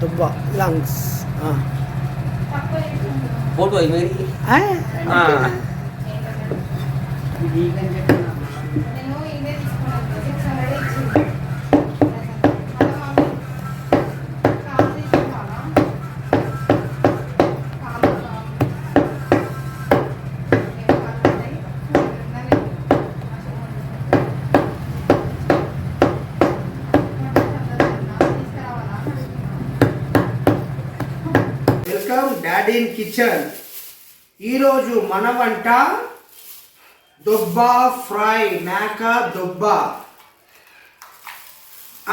Dubba lungs photo है मेरी welcome daddy in kitchen. ఈరోజు మన వంట दुब्बा फ्राई मैक दुब्बा।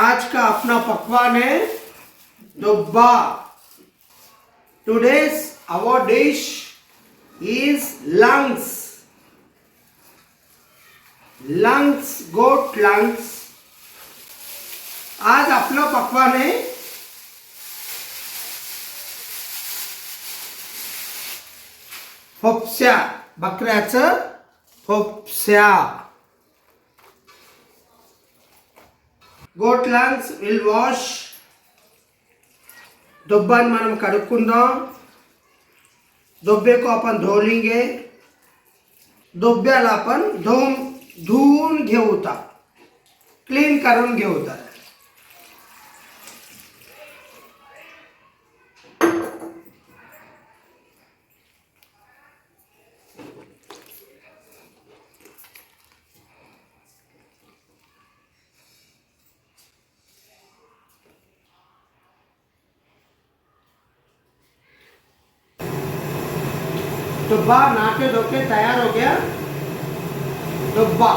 आज का अपना पकवान है दुब्बा। Today's our dish is lungs. Lungs, goat lungs. आज अपना पकवान है फोप्स्या, बकऱ्याचं फोप्स्या। Goat lungs will wash. दुब्बान మనం కడుక్కుందాం। दुब्बे को अपन धो लेंगे। दुब्ब्याला आपण धुवून घेऊता, क्लीन करून घेऊता। दुब्बा नाके धोके तैयार हो गया। दुब्बा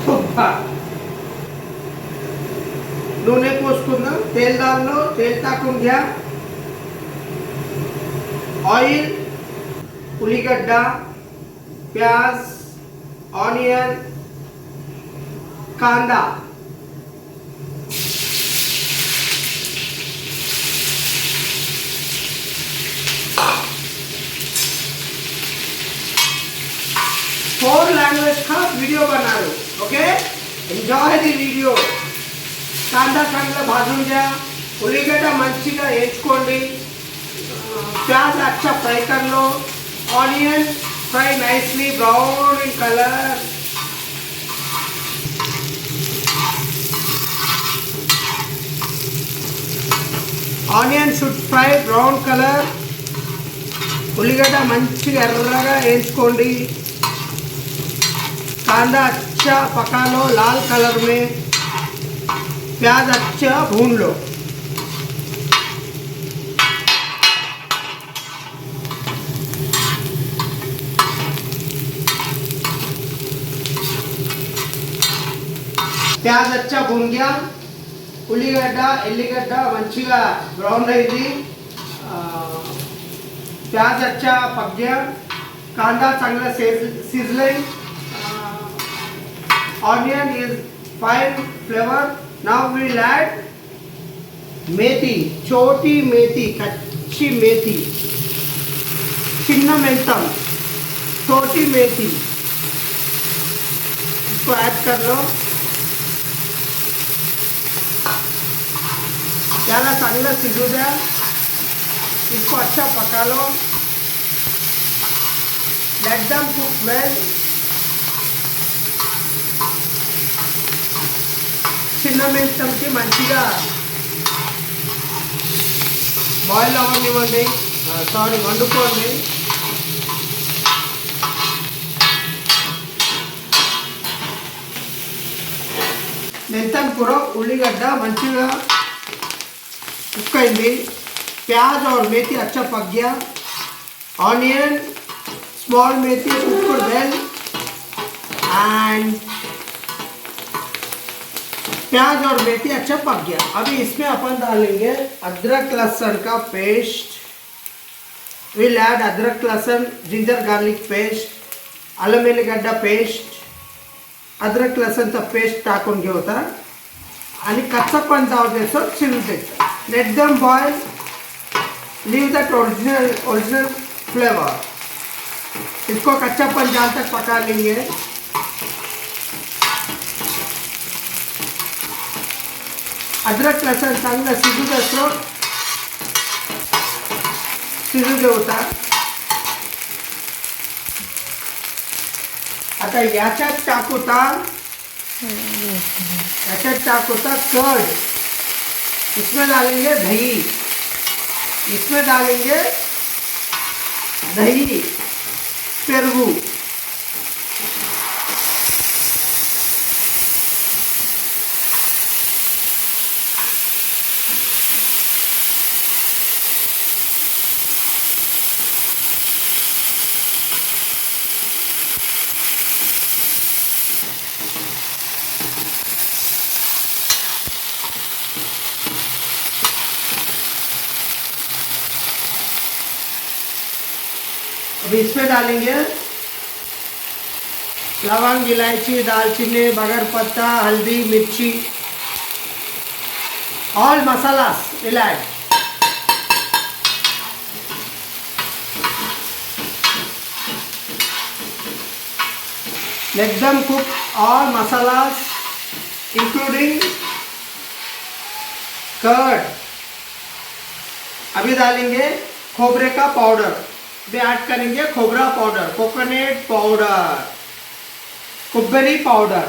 दुब्बा नूనె పోసుకుందాం। तेल डालो, तेल తాకుం घ्या। ऑयल, उल्लीगड्ड, प्याज, ऑनियन, कांदा, फोर लैंग्वेज का वीडियो बना लो। Okay, enjoy the video. कांदा चांगला भाजून घ्या। उल्लीगड्ड मंचिगा వేయించుకోండి। प्याज अच्छा फ्राई कर लो। Onion fry nicely brown in colour. Onion should fry brown colour. उल्लीगड्ड మంచిగా ఎర్రగా వేయించుకోండి। कांदा अच्छा पका लो लाल कलर में। प्याज अच्छा भून लो। प्याज अच्छा भून गया। उल्लीगड्ड एल्लीगड्ड मंचिगा ब्राउन अयिंदी। प्याज अच्छा पक गया। कांदा चांगला शिजले। Onion is fine flavor. Now we will add मेथी, छोटी मेथी, कच्ची मेथी, चिन्ना मेंथम, छोटी मेथी। इसको ऐड कर लो। त्याला चांगलं शिजू द्या। इसको अच्छा पका लो। Let them cook well. చిన్న మెంతంకి మంచిగా బాయిల్ అవ్వనివ్వండి। వండుకోండి। మెంతం కూర ఉల్లిగడ్డ మంచిగా కుక్ అయింది। प्याज और मेथी अच्छा पक गया। Onion, small methi cook well and प्याज और मेथी अच्छा पक गया। अभी इसमें अपन डालेंगे अदरक लहसुन का पेस्ट। विल ऐड अदरक लहसुन, ginger garlic paste, Allam वेल्लिगड्ड paste, अदरक लहसुनचा पेस्ट टाकून घेऊता आणि कच्चापण जाऊ द्यायचं, शिजू द्यायचं। Let them boil, leave that original flavour. इसको कच्चापन जहाँ तक पका लेंगे। अद्रक लसूण चांगलं शिजू दे होता. आता याच्यात टाकूता कर्ड. इसमें डालेंगे दही, पेरगू. अभी इसमें डालेंगे लवंग, इलायची, दालचीनी, बगर पत्ता, हल्दी, मिर्ची, all masalas will add. Let them cook all masalas including curd. अभी डालेंगे खोबरे का पाउडर. भी ऐड करेंगे खोबरा पाउडर, कोकोनट पाउडर, कोबरी पाउडर.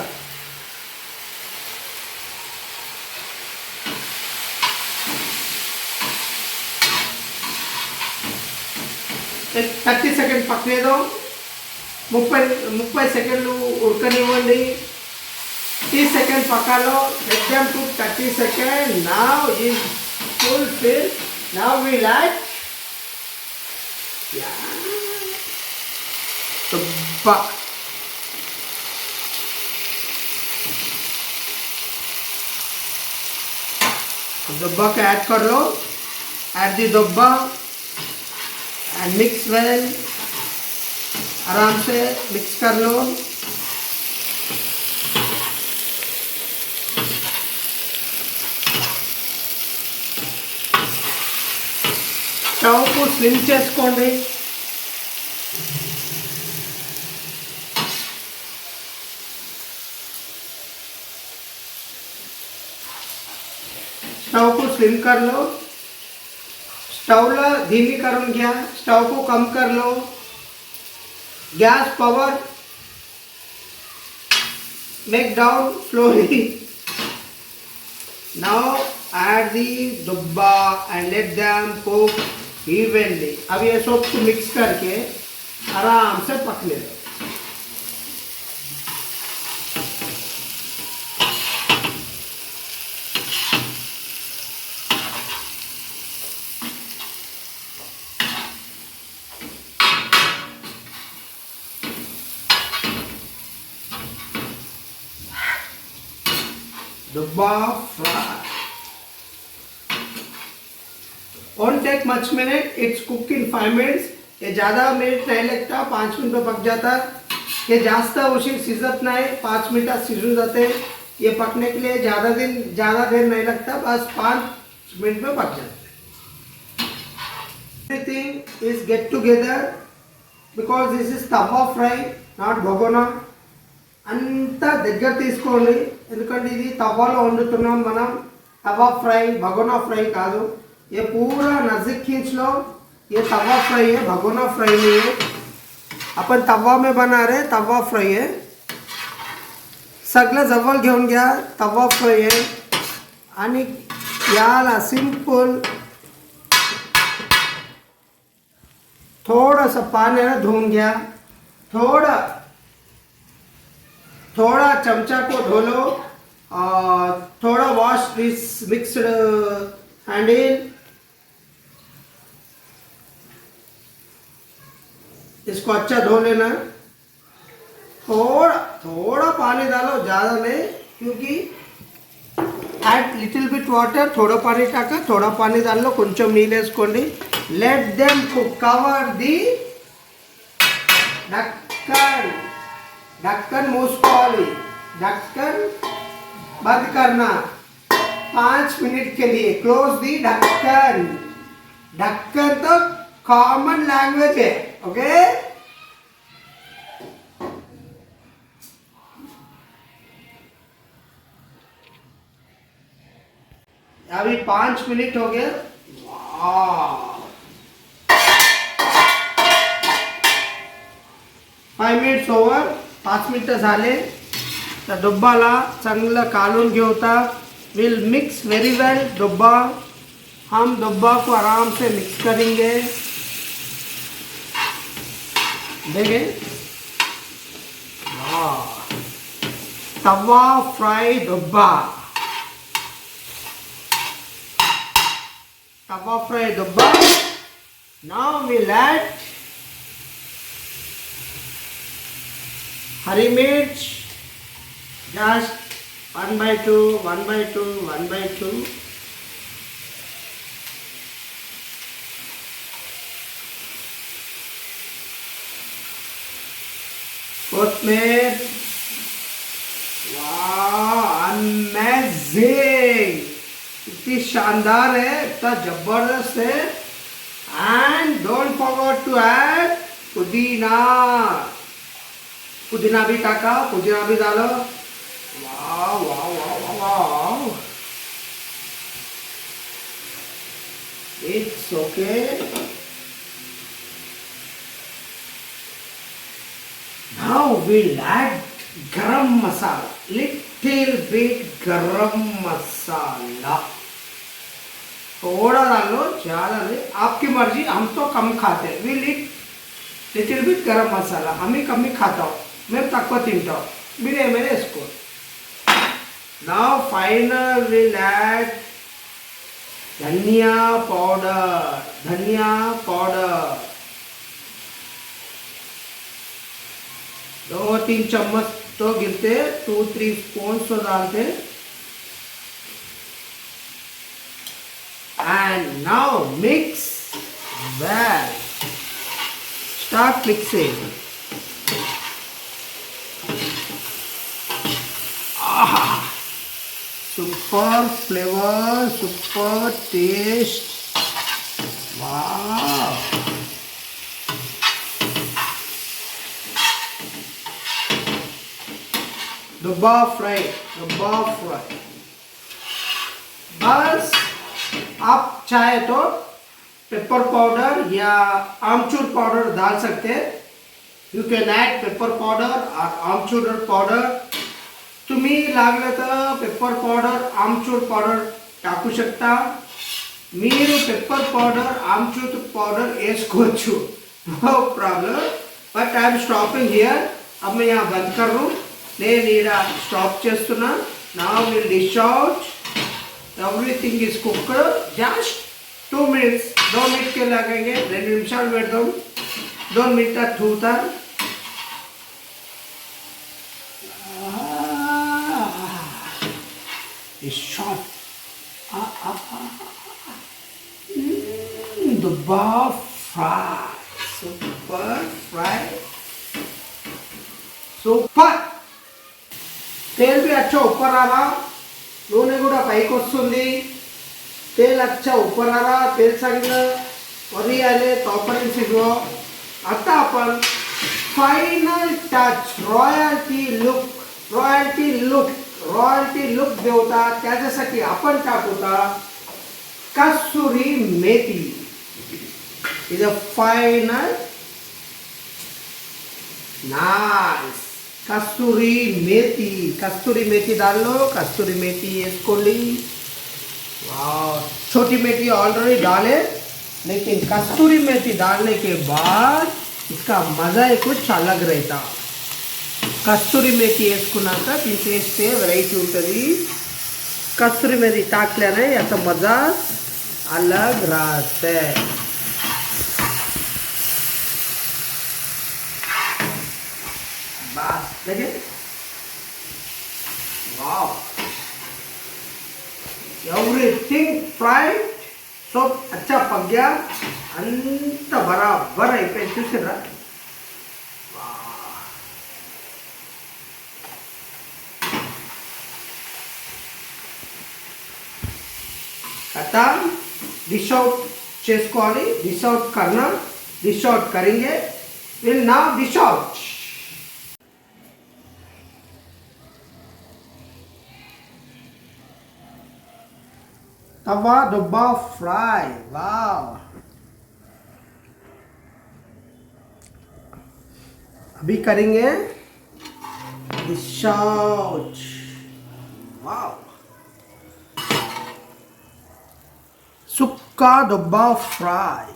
एक 30 सेकंड पकने दो. 30 सेकंड उड़कनिవ్వండి. 30 सेकंड पका लो. Let them cook 30 seconds. Now is fulfilled. Now we like Dubba. Dubba को ऐड कर लो. ऐड दी दुब्बा एंड मिक्स वेल. आराम से मिक्स कर लो. స్టవ్ కు స్లిమ్ చేసుకోండి. स्टव को स्लिम कर लो. स्टवला धीमी करून घ्या. स्टव को कम कर लो. Gas power make down slowly. Now add the दुब्बा and let them cook evenly. अब ये सब को मिक्स करके आराम से पकने दो. Dubba fry. Won't take much minute. It's cooked in 5 minutes. ये ज़्यादा मिनट नहीं लगता. 5 मिनट में पक जाता. ये जास्त उशीर शिजत नहीं. 5 मिनटात शिजून जाते. ये पकने के लिए ज़्यादा देर नहीं लगता. बस 5 मिनट में पक जाता. Everything is get together because this is tawa fry, not bhagona. అంతా దగ్గర తీసుకోండి. ఎందుకంటే ఇది తవ్వాలో వండుతున్నాం మనం. तवा फ्राई भगोना फ्राई का दो. ये पूरा नज़दीक खींच लो. ये तवा फ्राई है, भगोना फ्राई नहीं है. अपन तवा में बना रहे. तवा फ्राई है. सगळं जवळ घेऊन घ्या. तवा फ्राई आहे. आणि याला सिंपल थोडंसं पाण्याने धुवून घ्या. थोड़ा चमचा को धो लो. थोड़ा वॉश दिस मिक्स्ड हैंडल. इसको अच्छा धो लेना. थोड़ा पानी डालो, ज़्यादा नहीं, क्योंकि ऐड लिटिल बिट वाटर. थोड़ा पानी टाका. थोड़ा पानी डाल लो. కొంచెం నీళ్ళు వేసుకోండి. Late them cook. Cover the ढक्कन मूసుకోవాలి. ढक्कन बंद करना 5 मिनट के लिए. क्लोज दी ढक्कन. ढक्कन तो कॉमन लैंग्वेज है. ओके. अभी 5 मिनट हो गए. वाह, 5 मिनिट्स ओव्हर. 5 मिनिटं झाले. त्या डब्बाला चांगलं कालून घेऊता. विल मिक्स वेरी वेल डब्बा. हम डब्बा को आराम से मिक्स करेंगे. देखें, तवा फ्राई डब्बा. तवा फ्राई डब्बा. नाउ we'll add हरी मिर्च, just 1/2, 1/2, 1/2. कोथमीर. वाह, अमेजिंग. इतनी शानदार है, इतना जबरदस्त है. And don't forget to add pudina. पुदीना भी टाका, पुदीना भी डालो. वाह वाह वाह वाह वाह. It's okay. Now we'll add garam masala. Little bit garam masala. थोड़ा डालो, ज़्यादा नहीं, आपकी मर्जी. हम तो कम खाते हैं. We'll eat little bit garam masala. हम ही कम ही खाता हूँ. मैं तक तिंटा हूँ. मेरे इसको. Now final we'll add dhaniya powder. धनिया पाउडर 2-3 चम्मच तो गिरते. 2-3 स्पून तो डालते. And now mix well. Start mixing. Super flavour, super taste. वाह. डब्बा फ्राई, डब्बा फ्राई. बस आप चाहे तो पेपर पाउडर या आमचूर पाउडर डाल सकते हैं. You can add pepper powder और आमचूर पाउडर. तुम्ही लागलं तर पेपर पाउडर आमचूर पाउडर टाकू शकता. మీరు पेपर पाउडर आमचूर पाउडर వేసుకోవచ్చు. No problem. But I am stopping here. अब मैं यहाँ बंद कर रहा हूँ. నేను ఇక్కడ స్టాప్ చేస్తున్నా. Now will dish out. Everything is cooked. Just 2 minutes. 2 minute के लगेंगे. 2 నిమిషాలు పెడదాం. 2 मिनट थूता. शॉट. दुब्बा फ्राई. Super fry. सुपर. तेल भी अच्छा ऊपर आ रहा. नूनె కూడా పైకి వస్తుంది. तेल अच्छा ऊपर आ रहा. तेल चांगलं वरी आले तोपर्यंत शिजवा. आता आपण final touch royalty look. Royalty look. Royalty look देवता. त्याच्यासाठी आपण टाकूता kasuri methi. Is a final nice. Kasturi methi. Kasturi methi डाल लो. कस्तूरी मेथी వేసుకోండి. वाह, छोटी मेथी ऑलरेडी डाले, लेकिन कस्तूरी मेथी डालने के बाद इसका मज़ा ही कुछ अलग रहता. कस्तूरी मेथी వేసుకున్నాక దీని టేస్ట్ వెరైటీ ఉంటుంది. कस्तूरी मेथी टाकल्याने याचा मजा अलग राहते. बस देखिए. वाव. Everything fried. सब अच्छा पक गया. अंत बराबर అయిపోయి చూసారా. कथा डिश आउट చేసుకోవాలి. डिश आउट करना. डिश आउट करेंगे. Will now dish out. तवा डब्बा फ्राई, वाह। अभी करेंगे डिश आउट, वाह। सुक्का डब्बा फ्राई।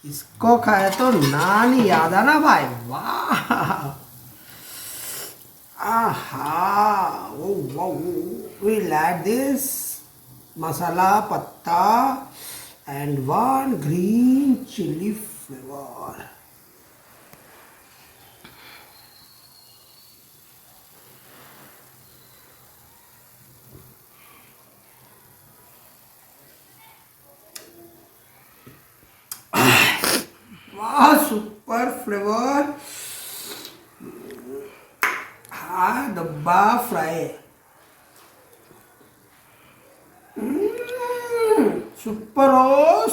इसको खाए तो नान याद आना भाई, वाह। आहा, oh wow, we'll add this masala patta and one green chili flavor. Wow, super flavor. हाँ, डब्बा फ्राई। सुपर हो